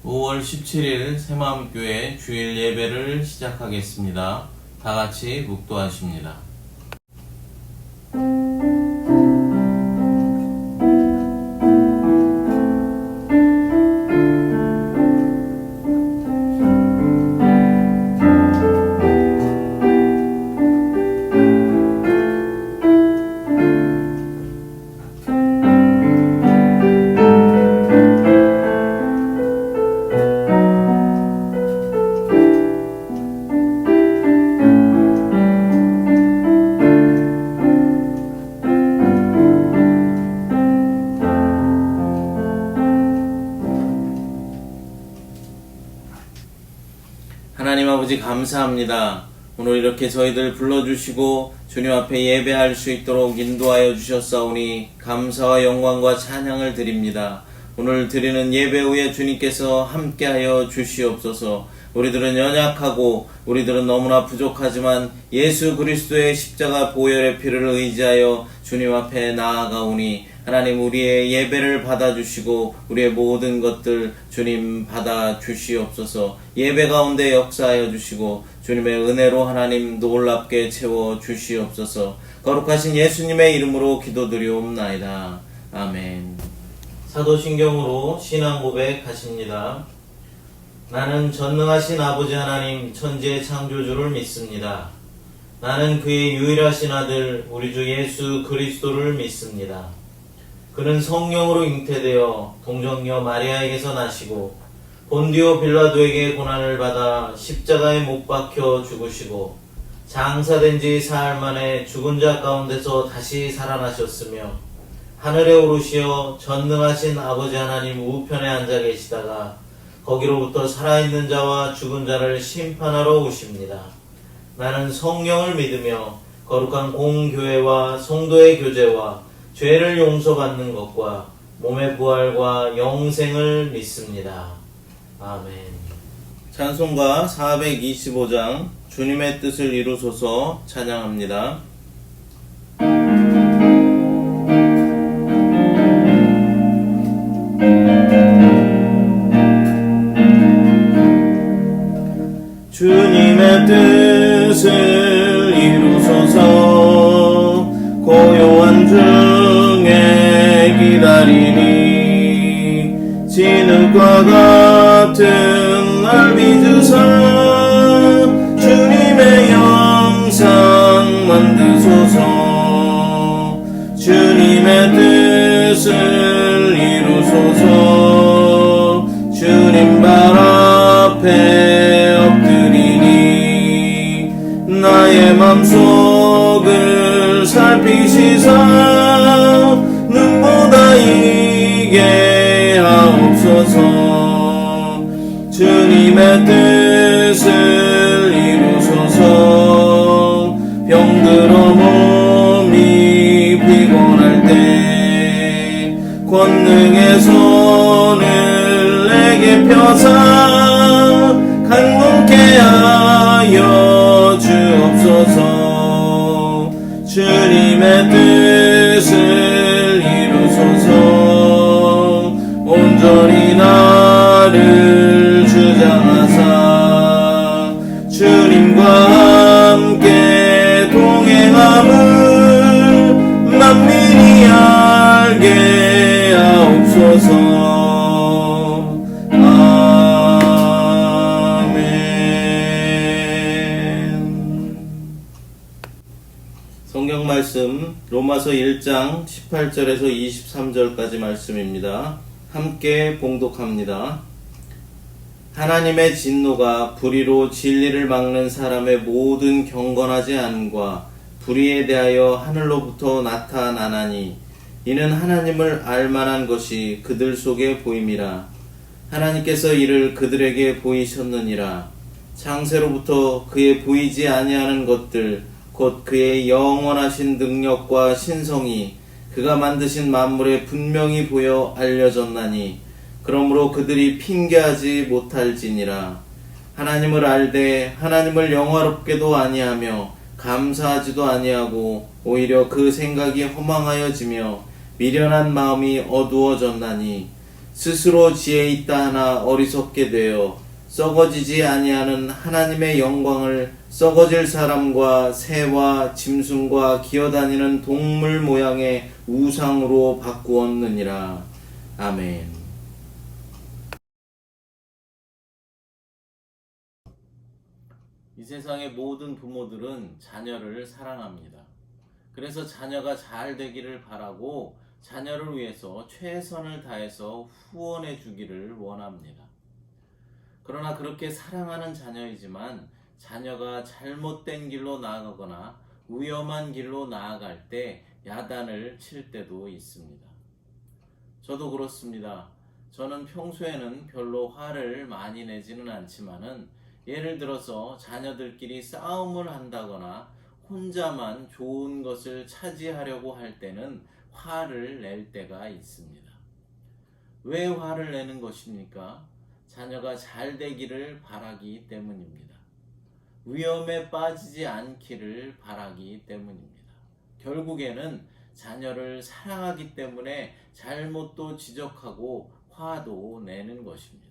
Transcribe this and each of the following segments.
5월 17일 새마음교회 주일 예배를 시작하겠습니다. 다 같이 묵도하십니다. 하나님 아버지 감사합니다. 오늘 이렇게 저희들 불러주시고 주님 앞에 예배할 수 있도록 인도하여 주셨사오니 감사와 영광과 찬양을 드립니다. 오늘 드리는 예배 후에 주님께서 함께하여 주시옵소서. 우리들은 연약하고 우리들은 너무나 부족하지만 예수 그리스도의 십자가 보혈의 피를 의지하여 주님 앞에 나아가오니 하나님 우리의 예배를 받아주시고 우리의 모든 것들 주님 받아주시옵소서. 예배 가운데 역사하여 주시고 주님의 은혜로 하나님 놀랍게 채워주시옵소서. 거룩하신 예수님의 이름으로 기도드리옵나이다. 아멘. 사도신경으로 신앙 고백하십니다. 나는 전능하신 아버지 하나님 천지의 창조주를 믿습니다. 나는 그의 유일하신 아들 우리 주 예수 그리스도를 믿습니다. 그는 성령으로 잉태되어 동정녀 마리아에게서 나시고 본디오 빌라도에게 고난을 받아 십자가에 못 박혀 죽으시고 장사된 지 사흘 만에 죽은 자 가운데서 다시 살아나셨으며 하늘에 오르시어 전능하신 아버지 하나님 우편에 앉아 계시다가 거기로부터 살아있는 자와 죽은 자를 심판하러 오십니다. 나는 성령을 믿으며 거룩한 공교회와 성도의 교제와 죄를 용서받는 것과 몸의 부활과 영생을 믿습니다. 아멘. 찬송가 425장 주님의 뜻을 이루소서 찬양합니다. 주님의 뜻을 이루소서. 고요한 중에 기다리니 진흙과 같은 날 빚으사 주님의 영상 만드소서. 주님의 뜻을 이루소서. 주님 발 앞에 엎드리니 나의 맘속을 살피시사 눈보다 이게 하옵소서. 주님의 뜻을 이루소서. 병들어 몸이 피곤할 때 권능의 손을 내게 펴사 강건케 하여 주옵소서. 주님의 뜻을 이루소서. 온전히 나를 주장하사 주님과 함께 동행함을 만민이 알게 하옵소서. 성경 말씀 로마서 1장 18절에서 23절까지 말씀입니다. 함께 봉독합니다. 하나님의 진노가 불의로 진리를 막는 사람의 모든 경건하지 않음과 불의에 대하여 하늘로부터 나타나나니 이는 하나님을 알만한 것이 그들 속에 보임이라. 하나님께서 이를 그들에게 보이셨느니라. 창세로부터 그의 보이지 아니하는 것들 곧 그의 영원하신 능력과 신성이 그가 만드신 만물에 분명히 보여 알려졌나니 그러므로 그들이 핑계하지 못할지니라. 하나님을 알되 하나님을 영화롭게도 아니하며 감사하지도 아니하고 오히려 그 생각이 허망하여지며 미련한 마음이 어두워졌나니 스스로 지혜 있다 하나 어리석게 되어 썩어지지 아니하는 하나님의 영광을 썩어질 사람과 새와 짐승과 기어다니는 동물 모양의 우상으로 바꾸었느니라. 아멘. 이 세상의 모든 부모들은 자녀를 사랑합니다. 그래서 자녀가 잘 되기를 바라고 자녀를 위해서 최선을 다해서 후원해 주기를 원합니다. 그러나 그렇게 사랑하는 자녀이지만 자녀가 잘못된 길로 나아가거나 위험한 길로 나아갈 때 야단을 칠 때도 있습니다. 저도 그렇습니다. 저는 평소에는 별로 화를 많이 내지는 않지만은 예를 들어서 자녀들끼리 싸움을 한다거나 혼자만 좋은 것을 차지하려고 할 때는 화를 낼 때가 있습니다. 왜 화를 내는 것입니까? 자녀가 잘 되기를 바라기 때문입니다. 위험에 빠지지 않기를 바라기 때문입니다. 결국에는 자녀를 사랑하기 때문에 잘못도 지적하고 화도 내는 것입니다.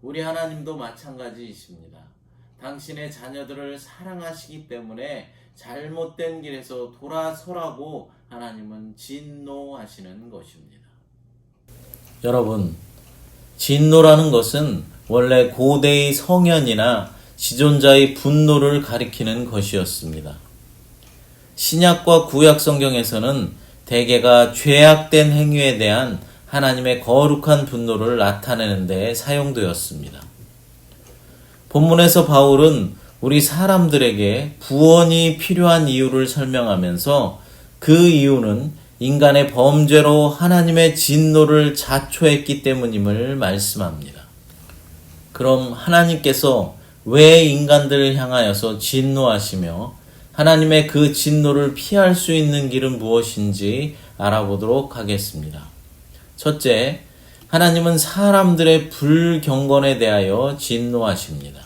우리 하나님도 마찬가지이십니다. 당신의 자녀들을 사랑하시기 때문에 잘못된 길에서 돌아서라고 하나님은 진노하시는 것입니다. 여러분, 진노라는 것은 원래 고대의 성현이나 지존자의 분노를 가리키는 것이었습니다. 신약과 구약 성경에서는 대개가 죄악된 행위에 대한 하나님의 거룩한 분노를 나타내는 데 사용되었습니다. 본문에서 바울은 우리 사람들에게 구원이 필요한 이유를 설명하면서 그 이유는 인간의 범죄로 하나님의 진노를 자초했기 때문임을 말씀합니다. 그럼 하나님께서 왜 인간들을 향하여서 진노하시며 하나님의 그 진노를 피할 수 있는 길은 무엇인지 알아보도록 하겠습니다. 첫째, 하나님은 사람들의 불경건에 대하여 진노하십니다.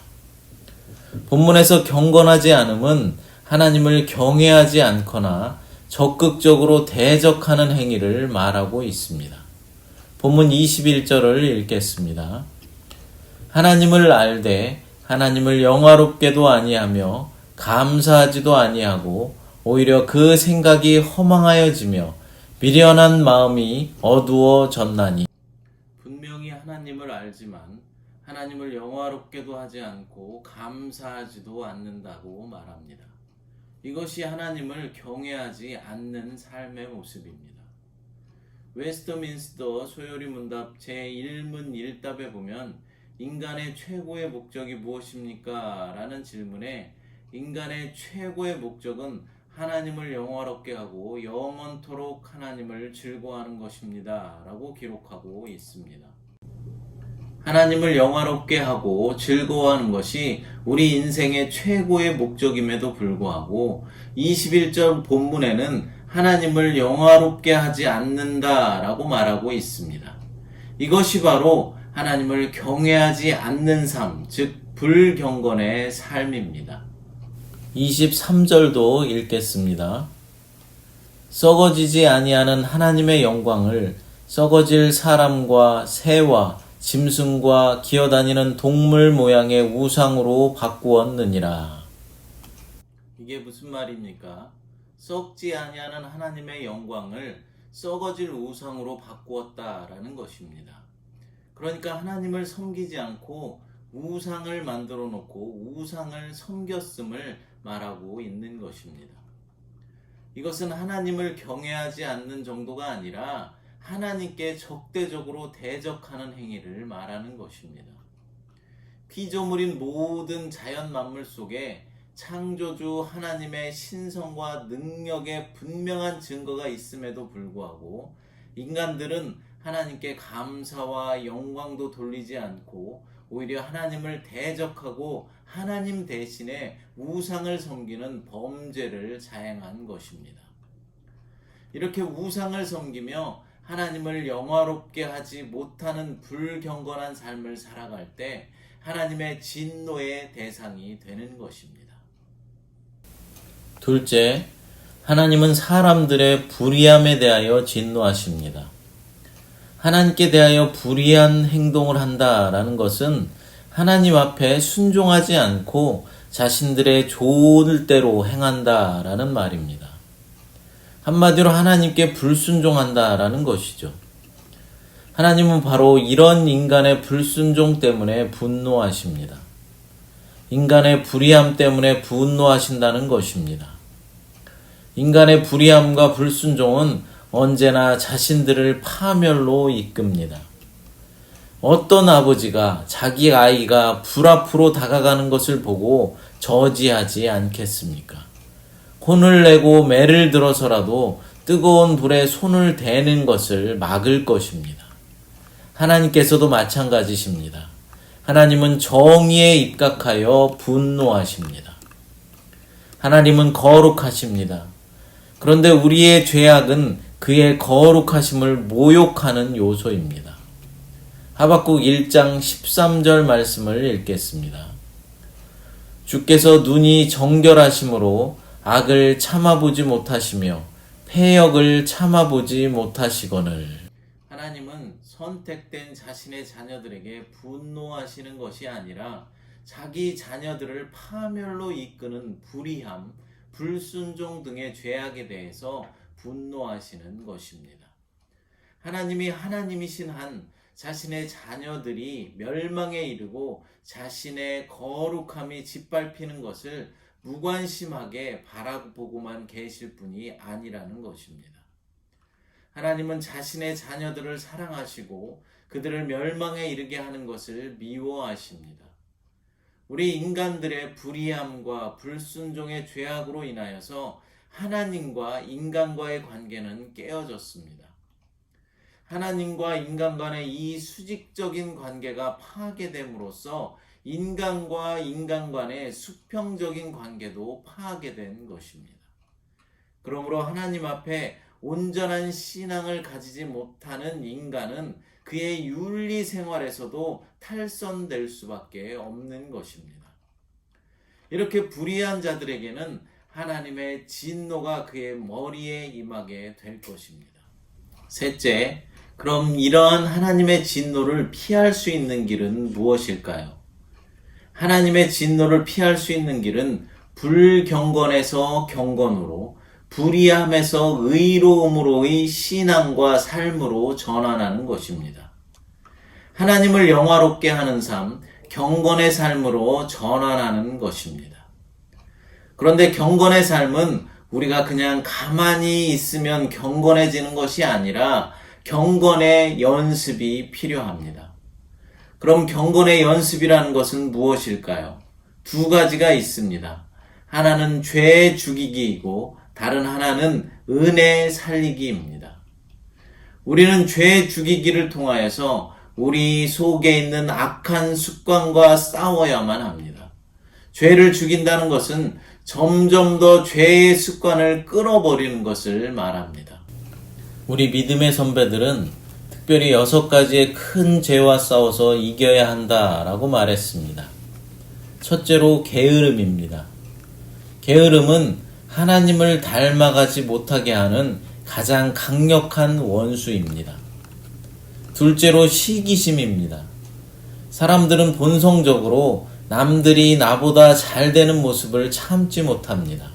본문에서 경건하지 않음은 하나님을 경외하지 않거나 적극적으로 대적하는 행위를 말하고 있습니다. 본문 21절을 읽겠습니다. 하나님을 알되 하나님을 영화롭게도 아니하며 감사하지도 아니하고 오히려 그 생각이 허망하여지며 미련한 마음이 어두워졌나니. 분명히 하나님을 알지만 하나님을 영화롭게도 하지 않고 감사하지도 않는다고 말합니다. 이것이 하나님을 경외하지 않는 삶의 모습입니다. 웨스트민스터 소요리 문답 제1문 1답에 보면 인간의 최고의 목적이 무엇입니까? 라는 질문에 인간의 최고의 목적은 하나님을 영화롭게 하고 영원토록 하나님을 즐거워하는 것입니다. 라고 기록하고 있습니다. 하나님을 영화롭게 하고 즐거워하는 것이 우리 인생의 최고의 목적임에도 불구하고 21절 본문에는 하나님을 영화롭게 하지 않는다라고 말하고 있습니다. 이것이 바로 하나님을 경외하지 않는 삶, 즉 불경건의 삶입니다. 23절도 읽겠습니다. 썩어지지 아니하는 하나님의 영광을 썩어질 사람과 새와 짐승과 기어다니는 동물 모양의 우상으로 바꾸었느니라. 이게 무슨 말입니까? 썩지 아니하는 하나님의 영광을 썩어질 우상으로 바꾸었다라는 것입니다. 그러니까 하나님을 섬기지 않고 우상을 만들어 놓고 우상을 섬겼음을 말하고 있는 것입니다. 이것은 하나님을 경외하지 않는 정도가 아니라 하나님께 적대적으로 대적하는 행위를 말하는 것입니다. 피조물인 모든 자연 만물 속에 창조주 하나님의 신성과 능력의 분명한 증거가 있음에도 불구하고 인간들은 하나님께 감사와 영광도 돌리지 않고 오히려 하나님을 대적하고 하나님 대신에 우상을 섬기는 범죄를 자행한 것입니다. 이렇게 우상을 섬기며 하나님을 영화롭게 하지 못하는 불경건한 삶을 살아갈 때 하나님의 진노의 대상이 되는 것입니다. 둘째, 하나님은 사람들의 불의함에 대하여 진노하십니다. 하나님께 대하여 불의한 행동을 한다라는 것은 하나님 앞에 순종하지 않고 자신들의 좋을 대로 행한다라는 말입니다. 한마디로 하나님께 불순종한다라는 것이죠. 하나님은 바로 이런 인간의 불순종 때문에 분노하십니다. 인간의 불의함 때문에 분노하신다는 것입니다. 인간의 불의함과 불순종은 언제나 자신들을 파멸로 이끕니다. 어떤 아버지가 자기 아이가 불 앞으로 다가가는 것을 보고 저지하지 않겠습니까? 혼을 내고 매를 들어서라도 뜨거운 불에 손을 대는 것을 막을 것입니다. 하나님께서도 마찬가지십니다. 하나님은 정의에 입각하여 분노하십니다. 하나님은 거룩하십니다. 그런데 우리의 죄악은 그의 거룩하심을 모욕하는 요소입니다. 하박국 1장 13절 말씀을 읽겠습니다. 주께서 눈이 정결하심으로 악을 참아보지 못하시며 패역을 참아보지 못하시거늘. 하나님은 선택된 자신의 자녀들에게 분노하시는 것이 아니라 자기 자녀들을 파멸로 이끄는 불의함, 불순종 등의 죄악에 대해서 분노하시는 것입니다. 하나님이 하나님이신 한 자신의 자녀들이 멸망에 이르고 자신의 거룩함이 짓밟히는 것을 무관심하게 바라보고만 계실 분이 아니라는 것입니다. 하나님은 자신의 자녀들을 사랑하시고 그들을 멸망에 이르게 하는 것을 미워하십니다. 우리 인간들의 불의함과 불순종의 죄악으로 인하여서 하나님과 인간과의 관계는 깨어졌습니다. 하나님과 인간 간의 이 수직적인 관계가 파괴됨으로써 인간과 인간 간의 수평적인 관계도 파괴된 것입니다. 그러므로 하나님 앞에 온전한 신앙을 가지지 못하는 인간은 그의 윤리 생활에서도 탈선될 수밖에 없는 것입니다. 이렇게 불의한 자들에게는 하나님의 진노가 그의 머리에 임하게 될 것입니다. 셋째, 그럼 이러한 하나님의 진노를 피할 수 있는 길은 무엇일까요? 하나님의 진노를 피할 수 있는 길은 불경건에서 경건으로, 불의함에서 의로움으로의 신앙과 삶으로 전환하는 것입니다. 하나님을 영화롭게 하는 삶, 경건의 삶으로 전환하는 것입니다. 그런데 경건의 삶은 우리가 그냥 가만히 있으면 경건해지는 것이 아니라 경건의 연습이 필요합니다. 그럼 경건의 연습이라는 것은 무엇일까요? 두 가지가 있습니다. 하나는 죄 죽이기이고 다른 하나는 은혜 살리기입니다. 우리는 죄 죽이기를 통하여서 우리 속에 있는 악한 습관과 싸워야만 합니다. 죄를 죽인다는 것은 점점 더 죄의 습관을 끌어버리는 것을 말합니다. 우리 믿음의 선배들은 특별히 6가지의 큰 죄와 싸워서 이겨야 한다라고 말했습니다. 첫째로 게으름입니다. 게으름은 하나님을 닮아가지 못하게 하는 가장 강력한 원수입니다. 둘째로 시기심입니다. 사람들은 본성적으로 남들이 나보다 잘 되는 모습을 참지 못합니다.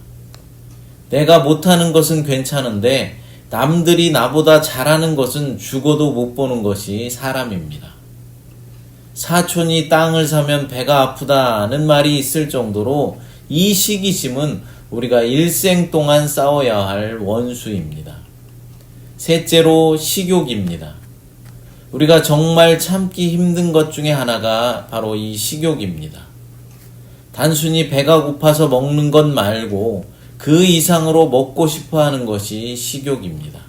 내가 못하는 것은 괜찮은데 남들이 나보다 잘하는 것은 죽어도 못 보는 것이 사람입니다. 사촌이 땅을 사면 배가 아프다는 말이 있을 정도로 이 시기심은 우리가 일생 동안 싸워야 할 원수입니다. 셋째로 식욕입니다. 우리가 정말 참기 힘든 것 중에 하나가 바로 이 식욕입니다. 단순히 배가 고파서 먹는 것 말고 그 이상으로 먹고 싶어 하는 것이 식욕입니다.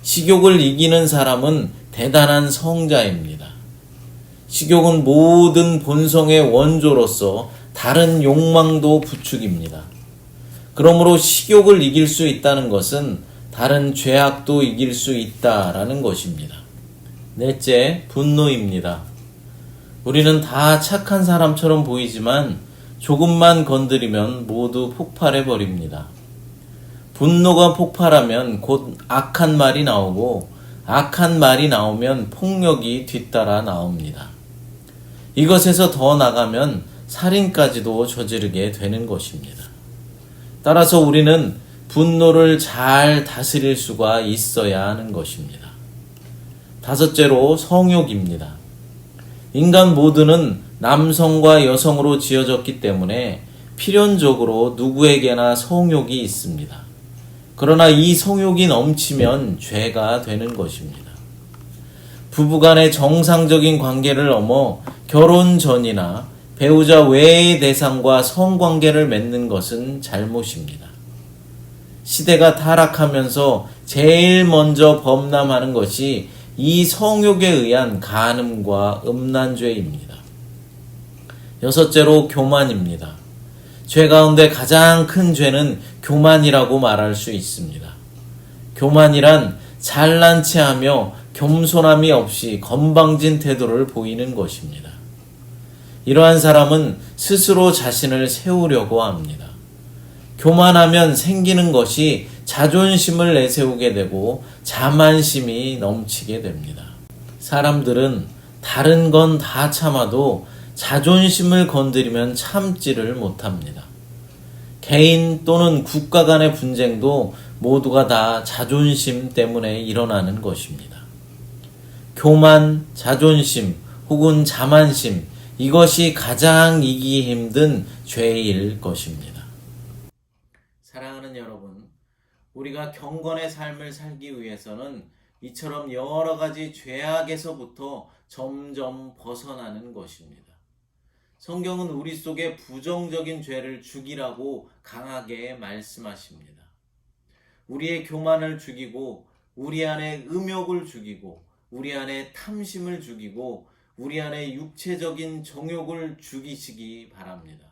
식욕을 이기는 사람은 대단한 성자입니다. 식욕은 모든 본성의 원조로서 다른 욕망도 부추깁니다. 그러므로 식욕을 이길 수 있다는 것은 다른 죄악도 이길 수 있다라는 것입니다. 넷째, 분노입니다. 우리는 다 착한 사람처럼 보이지만 조금만 건드리면 모두 폭발해 버립니다. 분노가 폭발하면 곧 악한 말이 나오고 악한 말이 나오면 폭력이 뒤따라 나옵니다. 이것에서 더 나가면 살인까지도 저지르게 되는 것입니다. 따라서 우리는 분노를 잘 다스릴 수가 있어야 하는 것입니다. 다섯째로 성욕입니다. 인간 모두는 남성과 여성으로 지어졌기 때문에 필연적으로 누구에게나 성욕이 있습니다. 그러나 이 성욕이 넘치면 죄가 되는 것입니다. 부부간의 정상적인 관계를 넘어 결혼 전이나 배우자 외의 대상과 성관계를 맺는 것은 잘못입니다. 시대가 타락하면서 제일 먼저 범람하는 것이 이 성욕에 의한 간음과 음란죄입니다. 여섯째로 교만입니다. 죄 가운데 가장 큰 죄는 교만이라고 말할 수 있습니다. 교만이란 잘난 체하며 겸손함이 없이 건방진 태도를 보이는 것입니다. 이러한 사람은 스스로 자신을 세우려고 합니다. 교만하면 생기는 것이 자존심을 내세우게 되고 자만심이 넘치게 됩니다. 사람들은 다른 건 다 참아도 자존심을 건드리면 참지를 못합니다. 개인 또는 국가 간의 분쟁도 모두가 다 자존심 때문에 일어나는 것입니다. 교만, 자존심 혹은 자만심, 이것이 가장 이기기 힘든 죄일 것입니다. 사랑하는 여러분, 우리가 경건의 삶을 살기 위해서는 이처럼 여러 가지 죄악에서부터 점점 벗어나는 것입니다. 성경은 우리 속에 부정적인 죄를 죽이라고 강하게 말씀하십니다. 우리의 교만을 죽이고, 우리 안에 음욕을 죽이고, 우리 안에 탐심을 죽이고, 우리 안에 육체적인 정욕을 죽이시기 바랍니다.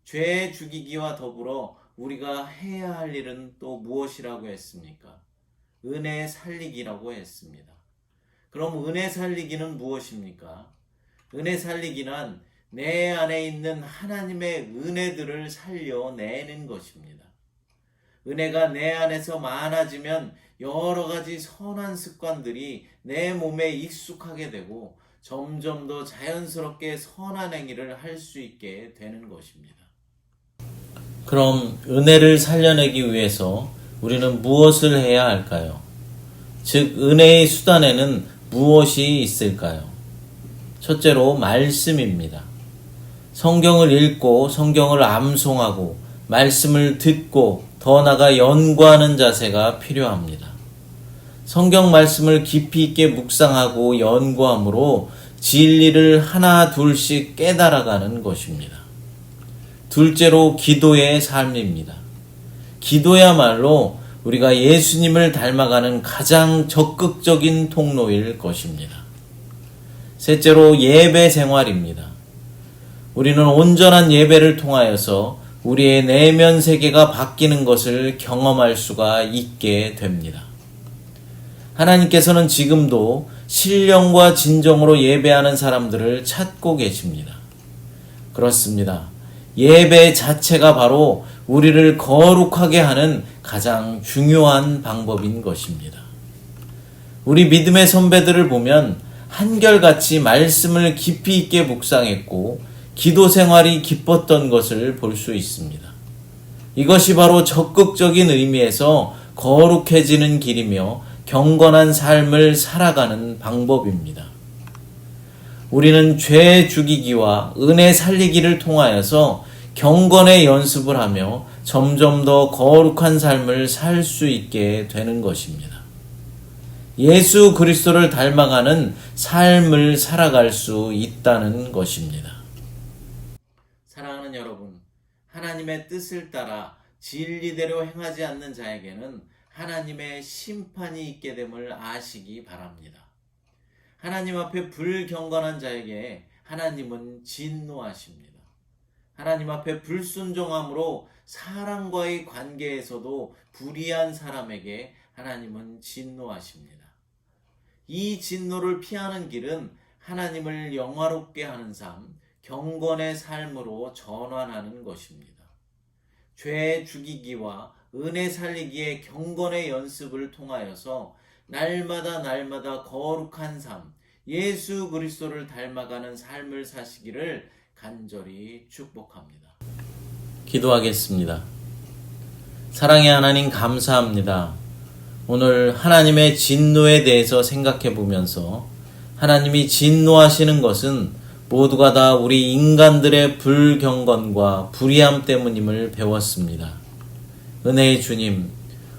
죄 죽이기와 더불어 우리가 해야 할 일은 또 무엇이라고 했습니까? 은혜 살리기라고 했습니다. 그럼 은혜 살리기는 무엇입니까? 은혜 살리기는 내 안에 있는 하나님의 은혜들을 살려내는 것입니다. 은혜가 내 안에서 많아지면 여러 가지 선한 습관들이 내 몸에 익숙하게 되고 점점 더 자연스럽게 선한 행위를 할 수 있게 되는 것입니다. 그럼 은혜를 살려내기 위해서 우리는 무엇을 해야 할까요? 즉, 은혜의 수단에는 무엇이 있을까요? 첫째로 말씀입니다. 성경을 읽고 성경을 암송하고 말씀을 듣고 더 나아가 연구하는 자세가 필요합니다. 성경 말씀을 깊이 있게 묵상하고 연구함으로 진리를 하나 둘씩 깨달아가는 것입니다. 둘째로 기도의 삶입니다. 기도야말로 우리가 예수님을 닮아가는 가장 적극적인 통로일 것입니다. 셋째로 예배 생활입니다. 우리는 온전한 예배를 통하여서 우리의 내면 세계가 바뀌는 것을 경험할 수가 있게 됩니다. 하나님께서는 지금도 신령과 진정으로 예배하는 사람들을 찾고 계십니다. 그렇습니다. 예배 자체가 바로 우리를 거룩하게 하는 가장 중요한 방법인 것입니다. 우리 믿음의 선배들을 보면 한결같이 말씀을 깊이 있게 묵상했고 기도 생활이 기뻤던 것을 볼 수 있습니다. 이것이 바로 적극적인 의미에서 거룩해지는 길이며 경건한 삶을 살아가는 방법입니다. 우리는 죄 죽이기와 은혜 살리기를 통하여서 경건의 연습을 하며 점점 더 거룩한 삶을 살 수 있게 되는 것입니다. 예수 그리스도를 닮아가는 삶을 살아갈 수 있다는 것입니다. 사랑하는 여러분, 하나님의 뜻을 따라 진리대로 행하지 않는 자에게는 하나님의 심판이 있게 됨을 아시기 바랍니다. 하나님 앞에 불경건한 자에게 하나님은 진노하십니다. 하나님 앞에 불순종함으로 사람과의 관계에서도 불의한 사람에게 하나님은 진노하십니다. 이 진노를 피하는 길은 하나님을 영화롭게 하는 삶, 경건의 삶으로 전환하는 것입니다. 죄 죽이기와 은혜 살리기의 경건의 연습을 통하여서 날마다 거룩한 삶, 예수 그리스도를 닮아가는 삶을 사시기를 간절히 축복합니다. 기도하겠습니다. 사랑의 하나님, 감사합니다. 오늘 하나님의 진노에 대해서 생각해 보면서 하나님이 진노하시는 것은 모두가 다 우리 인간들의 불경건과 불의함 때문임을 배웠습니다. 은혜의 주님,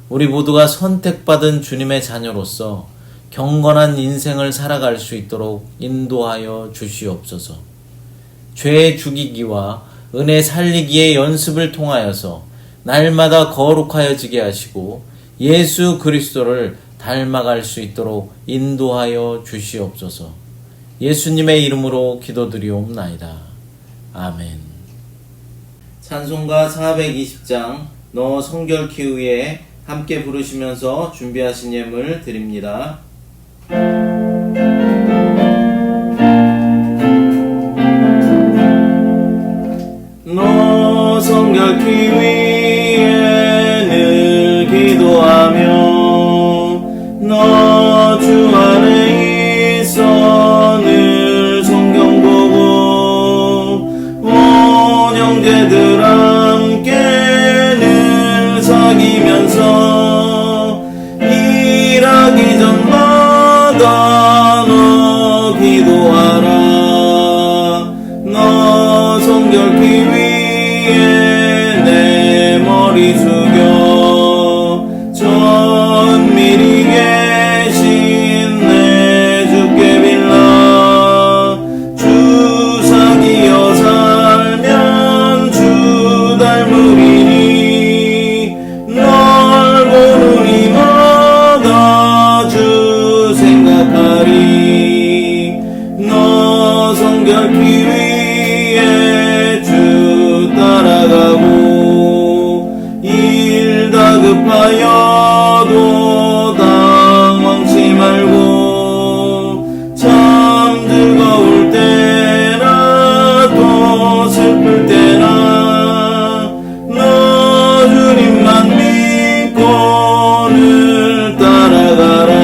우리 모두가 선택받은 주님의 자녀로서 경건한 인생을 살아갈 수 있도록 인도하여 주시옵소서. 죄 죽이기와 은혜 살리기의 연습을 통하여서 날마다 거룩하여지게 하시고 예수 그리스도를 닮아갈 수 있도록 인도하여 주시옵소서. 예수님의 이름으로 기도드리옵나이다. 아멘. 찬송가 420장 너 성결케 위에 함께 부르시면서 준비하신 예물 드립니다. 너 성결케 위에 늘 기도하며 너 주 안에 있어 늘 성경 보고 온 형제들 함께 늘 사귀면서 일하기 전마다 너 기도하라. 너 성결케 위에 내 머리 숙여 천밀히 계신 내 주께 빌라. 주 사귀어 살면 주 닮으리니 널 보는 이마다 주 생각하리. 너 성결케 위에 주 따라가고 일 다급하여도 당황치 말고 참 즐거울 때나 또 슬플 때나 너 주님만 믿고 늘 따라가라.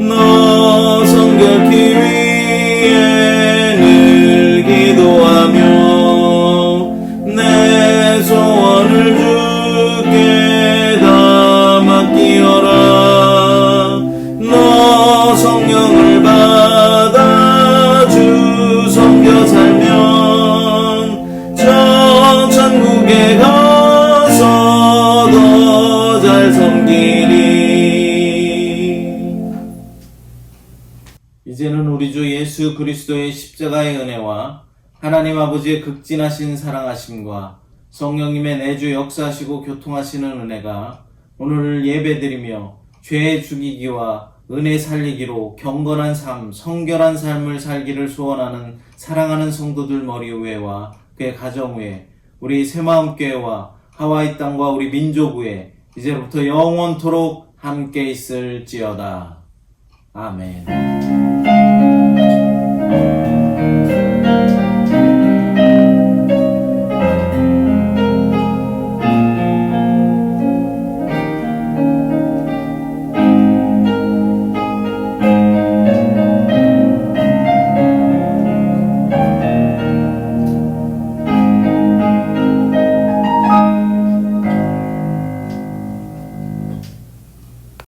너 성결케 위에 늘 기도하며 내 소원을 주께 다 맡기어라. 너 성령을 받아 주 섬겨 살면 저 천국에 가서 더 잘 섬기리. 이제는 우리 주 예수 그리스도의 십자가의 은혜와 하나님 아버지의 극진하신 사랑하심과 성령님의 내주 역사하시고 교통하시는 은혜가 오늘 예배드리며 죄 죽이기와 은혜 살리기로 경건한 삶, 성결한 삶을 살기를 소원하는 사랑하는 성도들 머리 위에와 그의 가정 위에 우리 새마음교회와 하와이 땅과 우리 민족 위에 이제부터 영원토록 함께 있을지어다. 아멘.